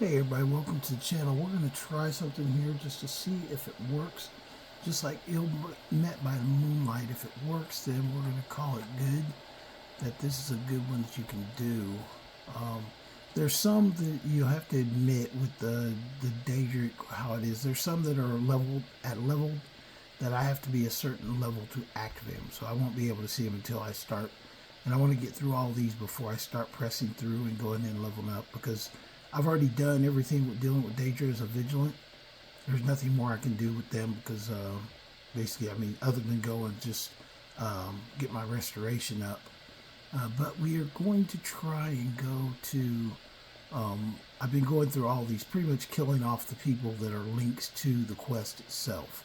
Hey everybody, welcome to the channel. We're going to try something here just to see if it works. Just like Met by the Moonlight, if it works then we're going to call it good. That this is a good one that you can do. There's some that you have to admit with the Daedric, how it is. There's some that are leveled that I have to be a certain level to activate them. So I won't be able to see them until I start. And I want to get through all these before I start pressing through and going in and leveling up, because I've already done everything with dealing with Daedra as a Vigilant. There's nothing more I can do with them because basically, I mean, other than go and just get my restoration up. But we are going to try and go to, I've been going through all these, pretty much killing off the people that are links to the quest itself.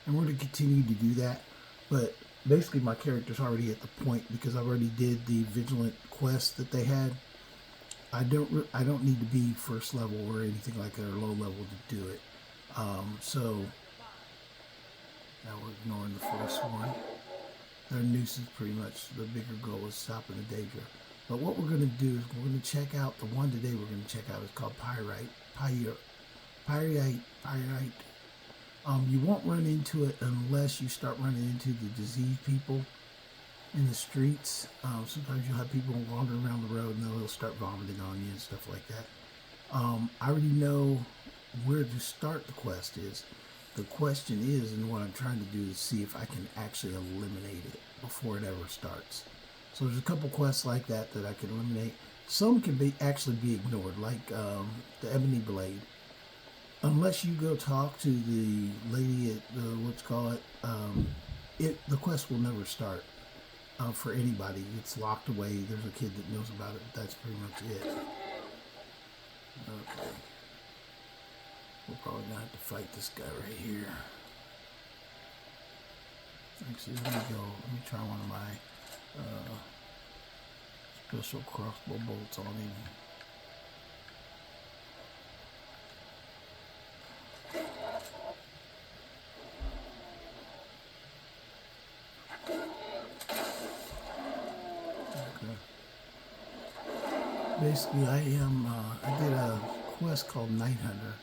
And we're going to continue to do that. But basically my character's already at the point, because I already did the Vigilant Quest that they had. I don't need to be first level or anything like that, or low level to do it. So now we're ignoring the first one. Their nuisance, pretty much. The bigger goal is stopping the Daedra. But what we're going to do is we're going to check out the one today. We're going to check out is called Peryite. You won't run into it unless you start running into the diseased people in the streets. Sometimes you'll have people wandering around the road and they'll start vomiting on you and stuff like that. I already know where to start the quest is. The question is, and what I'm trying to do is see if I can actually eliminate it before it ever starts. So there's a couple quests like that that I can eliminate. Some can actually be ignored, like the Ebony Blade. Unless you go talk to the lady at the quest will never start. For anybody, it's locked away. There's a kid that knows about it, but that's pretty much it. Okay. We're probably gonna have to fight this guy right here. Actually, let me try one of my special crossbow bolts on him. Basically, I did a quest called Night Hunter,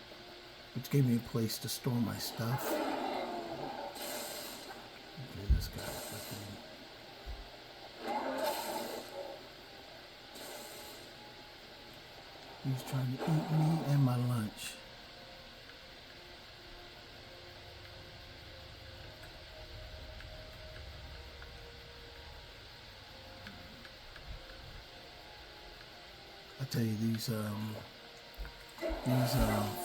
which gave me a place to store my stuff. Okay, this guy he's trying to eat me and my lunch. I tell you, these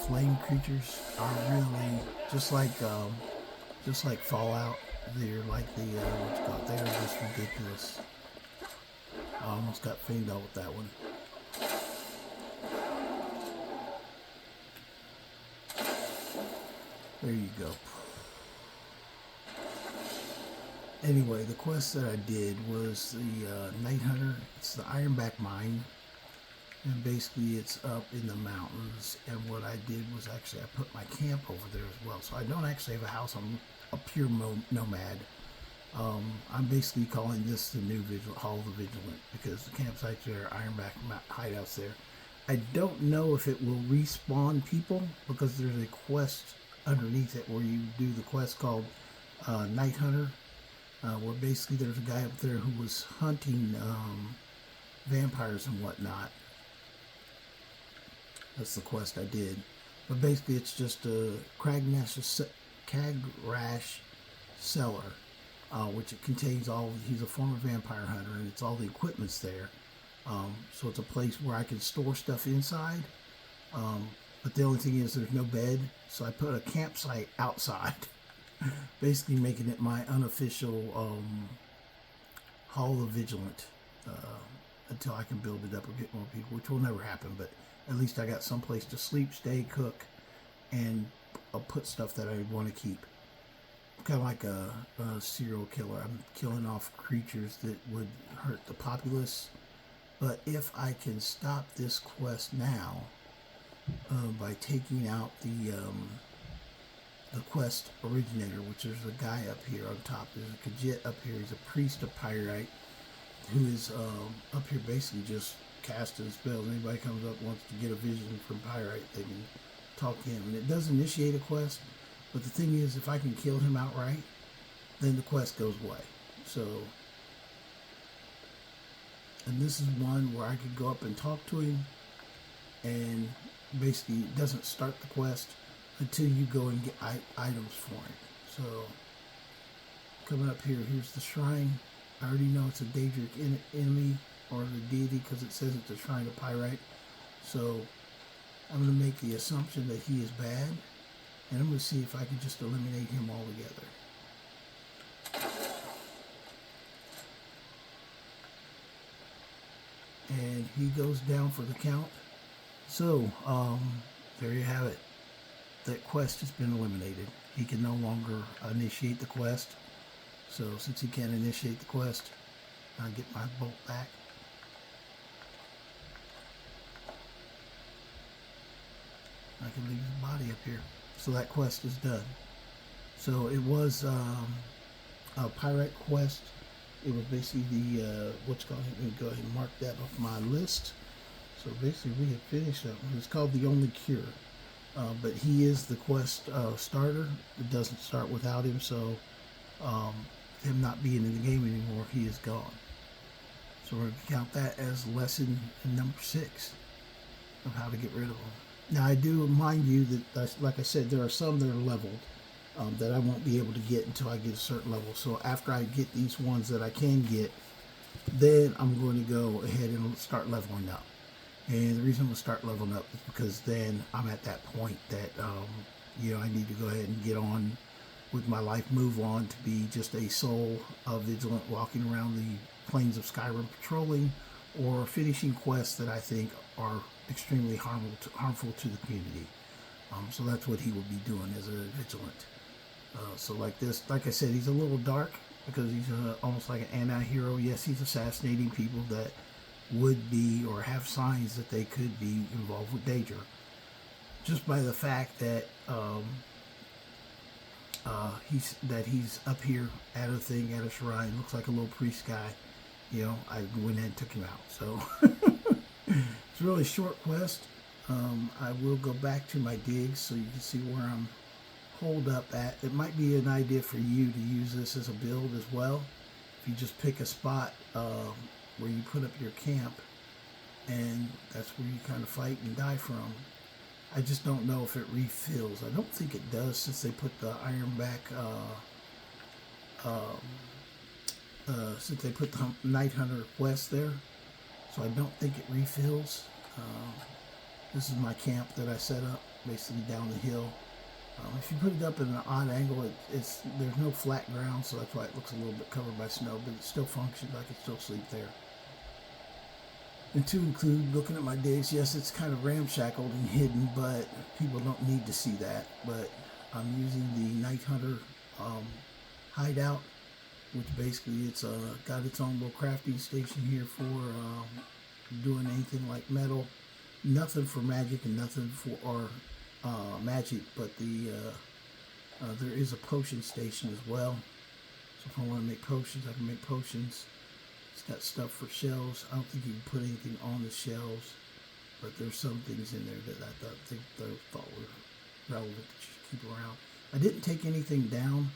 flame creatures are really just like Fallout. They're like they are just ridiculous. I almost got fanged out with that one. There you go. Anyway, the quest that I did was the Night Hunter. It's the Ironback Mine. And basically it's up in the mountains, and what I did was actually I put my camp over there as well. So I don't actually have a house. I'm a pure nomad. I'm basically calling this the new Hall of the Vigilant, because the campsites are Ironback hideouts there. I don't know if it will respawn people, because there's a quest underneath it where you do the quest called Night Hunter, where basically there's a guy up there who was hunting vampires and whatnot. That's the quest I did. But basically it's just a Cragrash cellar, which it contains he's a former vampire hunter, and it's all the equipment's there. So it's a place where I can store stuff inside. But the only thing is there's no bed, so I put a campsite outside. Basically making it my unofficial Hall of the Vigilant, until I can build it up and get more people, which will never happen, but at least I got some place to sleep, stay, cook, and I'll put stuff that I want to keep. Kind of like a serial killer. I'm killing off creatures that would hurt the populace. But if I can stop this quest now by taking out the quest originator, which is a guy up here on top. There's a Khajiit up here. He's a priest of Peryite, who is up here basically just casting spells. Anybody comes up wants to get a vision from Peryite, they can talk to him. And it does initiate a quest, but the thing is, if I can kill him outright, then the quest goes away. So, and this is one where I could go up and talk to him, and basically it doesn't start the quest until you go and get items for him. So, coming up here, here's the shrine. I already know it's a Daedric enemy, or the deity, because it says it's a shrine of Peryite. So I'm going to make the assumption that he is bad, and I'm going to see if I can just eliminate him altogether. And he goes down for the count. So there you have it. That quest has been eliminated. He can no longer initiate the quest. So since he can't initiate the quest, I'll get my bolt back. I can leave his body up here. So that quest is done. So it was a Peryite quest. It was basically the, what's called, let me go ahead and mark that off my list. So basically we had finished that one. It's called The Only Cure. But he is the quest starter. It doesn't start without him, so him not being in the game anymore, he is gone. So we're going to count that as lesson number 6 of how to get rid of them. Now I do remind you that, like I said, there are some that are leveled that I won't be able to get until I get a certain level. So after I get these ones that I can get, then I'm going to go ahead and start leveling up. And the reason I'm going to start leveling up is because then I'm at that point that, I need to go ahead and get on with my life, move on to be just a soul of Vigilant walking around the plains of Skyrim patrolling, or finishing quests that I think are extremely harmful to the community. So that's what he will be doing as a Vigilant. So like this, like I said, he's a little dark because he's almost like an anti-hero. Yes, he's assassinating people that would be or have signs that they could be involved with Daedra, just by the fact that he's up here at a thing, at a shrine, looks like a little priest guy. I went ahead and took him out. So it's a really short quest. I will go back to my digs so you can see where I'm holed up at. It might be an idea for you to use this as a build as well. If you just pick a spot where you put up your camp, and that's where you kind of fight and die from. I just don't know if it refills. I don't think it does, since they put the Ironback, since they put the Night Hunter quest there. So I don't think it refills. This is my camp that I set up, basically down the hill. If you put it up at an odd angle, there's no flat ground, so that's why it looks a little bit covered by snow, but it still functions. I can still sleep there. And to include, looking at my digs, yes, it's kind of ramshackled and hidden, but people don't need to see that. But I'm using the Night Hunter hideout, which basically it's got its own little crafting station here for doing anything like metal. Nothing for magic and nothing for magic, but there is a potion station as well. So if I want to make potions, I can make potions. It's got stuff for shells. I don't think you can put anything on the shelves, but there's some things in there that I thought were relevant that you should keep around. I didn't take anything down,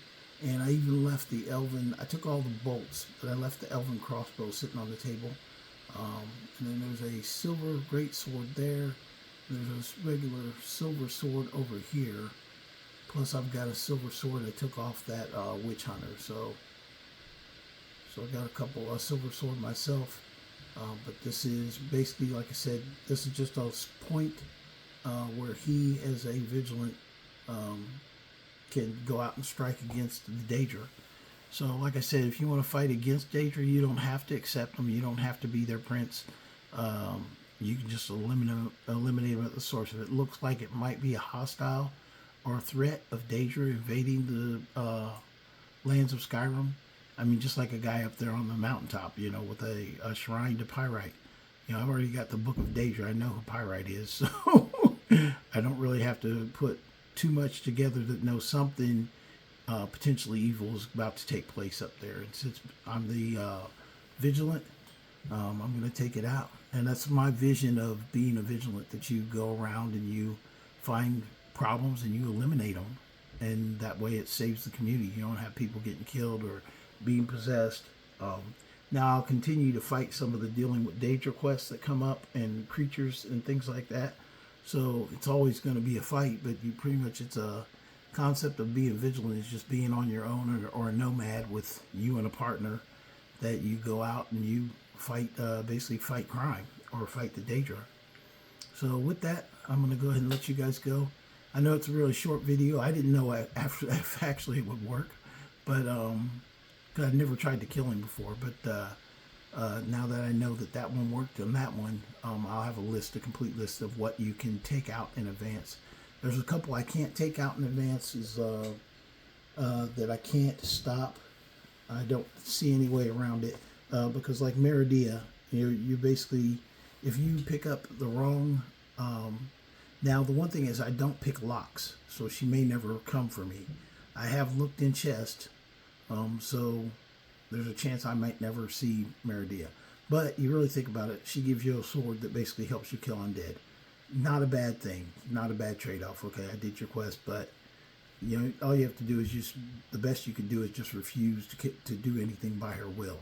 and I even left the elven. I took all the bolts, but I left the elven crossbow sitting on the table. And then there's a silver greatsword there. There's a regular silver sword over here. Plus I've got a silver sword I took off that witch hunter. So I got a couple silver sword myself. But this is basically, like I said, this is just a point where he, as a Vigilant, can go out and strike against the Daedra. So, like I said, if you want to fight against Daedra, you don't have to accept them. You don't have to be their prince. You can just eliminate them at the source. If it looks like it might be a hostile or a threat of Daedra invading the lands of Skyrim, I mean, just like a guy up there on the mountaintop, with a shrine to Peryite. I've already got the Book of Daedra. I know who Peryite is, so I don't really have to put too much together to know something potentially evil is about to take place up there. And since I'm the Vigilant, I'm going to take it out. And that's my vision of being a vigilant, that you go around and you find problems and you eliminate them. And that way it saves the community. You don't have people getting killed or being possessed. Now I'll continue to fight some of the dealing with Daedric quests that come up and creatures and things like that. So it's always going to be a fight, but you pretty much, it's a concept of being vigilant is just being on your own, or a nomad with you and a partner, that you go out and you fight, basically fight crime or fight the Daedra. So with that, I'm going to go ahead and let you guys go. I know it's a really short video. I didn't know if actually it would work, but cause I've never tried to kill him before. But now that I know that that one worked on that one, I'll have a complete list of what you can take out in advance. There's a couple I can't take out in advance, that I can't stop. I don't see any way around it, because like Meridia, you basically, if you pick up the wrong, now the one thing is I don't pick locks, so she may never come for me. I have looked in chest, so there's a chance I might never see Meridia. But you really think about it, she gives you a sword that basically helps you kill undead. Not a bad thing, not a bad trade-off. Okay, I did your quest, but all you have to do is the best you can do is just refuse to do anything by her will,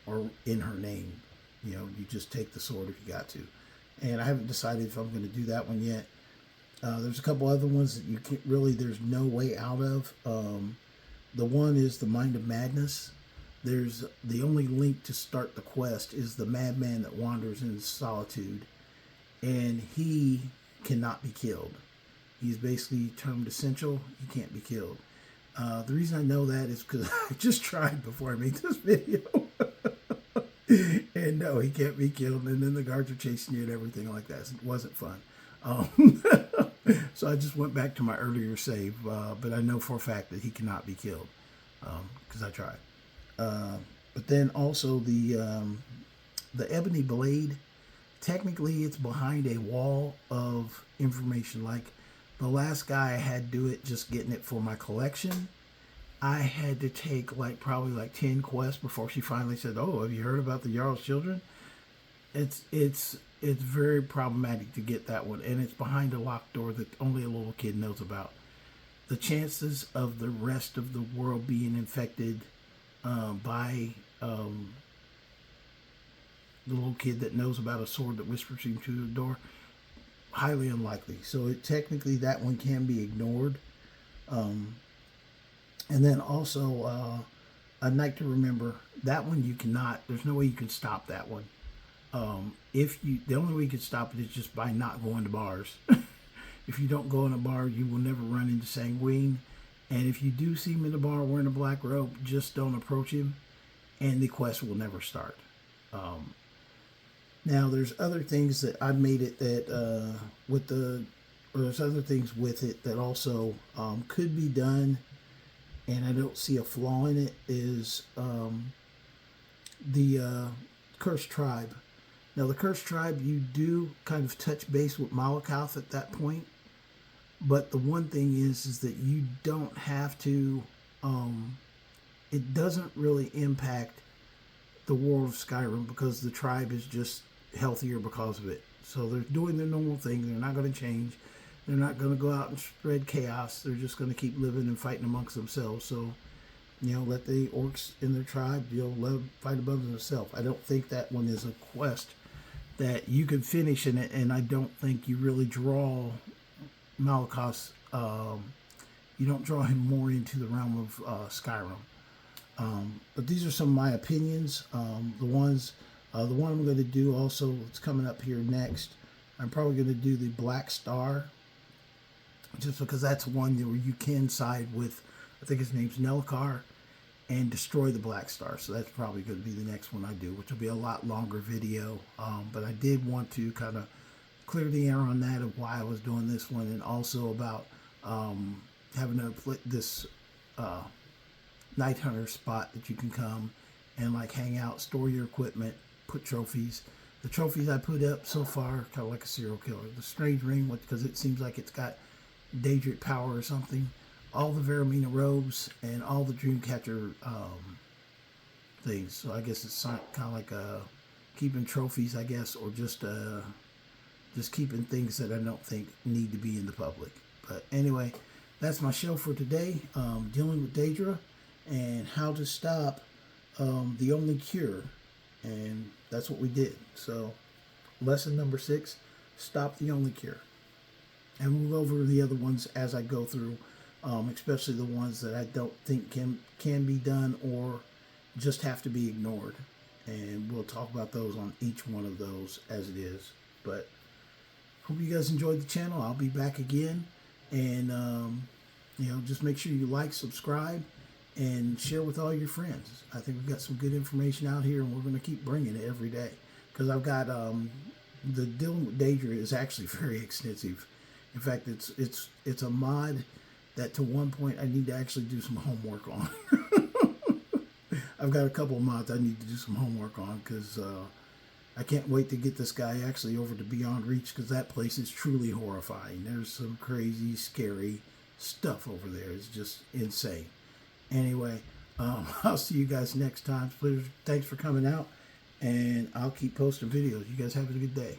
or in her name. You just take the sword if you got to. And I haven't decided if I'm going to do that one yet. There's a couple other ones that you can't really, there's no way out of. The one is the Mind of Madness. There's the only link to start the quest is the madman that wanders in solitude, and he cannot be killed. He's basically termed essential. He can't be killed. The reason I know that is because I just tried before I made this video. And no, he can't be killed. And then the guards are chasing you and everything like that. It wasn't fun. So I just went back to my earlier save. But I know for a fact that he cannot be killed, because I tried. But then also the Ebony Blade. Technically, it's behind a wall of information. Like the last guy I had do it just getting it for my collection. I had to take probably 10 quests before she finally said, "Oh, have you heard about the Jarl's Children?" It's very problematic to get that one, and it's behind a locked door that only a little kid knows about. The chances of the rest of the world being infected by the little kid that knows about a sword that whispers him to the door, highly unlikely. So technically that one can be ignored. And then also, a Night to Remember, that one you cannot, there's no way you can stop that one. The only way you can stop it is just by not going to bars. If you don't go in a bar, you will never run into Sanguine. And if you do see him in a bar wearing a black robe, just don't approach him, and the quest will never start. Now, there's other things that I made it that there's other things with it that also could be done, and I don't see a flaw in it, is the Cursed Tribe. Now, the Cursed Tribe, you do kind of touch base with Malakoth at that point, but the one thing is that you don't have to, it doesn't really impact the world of Skyrim, because the tribe is just healthier because of it. So they're doing their normal thing. They're not going to change. They're not going to go out and spread chaos. They're just going to keep living and fighting amongst themselves. So, let the orcs in their tribe, fight above themselves. I don't think that one is a quest that you can finish in it, and I don't think you really draw Malakoth, you don't draw him more into the realm of Skyrim. But these are some of my opinions. The one I'm going to do also, it's coming up here next, I'm probably going to do the Black Star, just because that's one where you can side with, I think his name's Nelkar, and destroy the Black Star. So that's probably going to be the next one I do, which will be a lot longer video. But I did want to kind of clear the air on that, of why I was doing this one, and also about having this Night Hunter spot that you can come and hang out, store your equipment, put trophies. The trophies I put up so far, kind of like a serial killer. The Strange Ring, because it seems like it's got Daedric power or something. All the Varamina robes and all the Dreamcatcher things. So I guess it's kind of like a keeping trophies, I guess, or just keeping things that I don't think need to be in the public. But anyway, that's my show for today. Dealing with Daedra and how to stop the only cure. And that's what we did. So lesson number 6, stop the only cure. And we'll go over the other ones as I go through, especially the ones that I don't think can be done or just have to be ignored. And we'll talk about those on each one of those as it is. But hope you guys enjoyed the channel. I'll be back again. And, just make sure you like, subscribe, and share with all your friends. I think we've got some good information out here, and we're going to keep bringing it every day. Because I've got, the dealing with Daedra is actually very extensive. In fact, it's a mod that to one point I need to actually do some homework on. I've got a couple of mods I need to do some homework on because I can't wait to get this guy actually over to Beyond Reach, because that place is truly horrifying. There's some crazy, scary stuff over there. It's just insane. Anyway, I'll see you guys next time. Thanks for coming out, and I'll keep posting videos. You guys have a good day.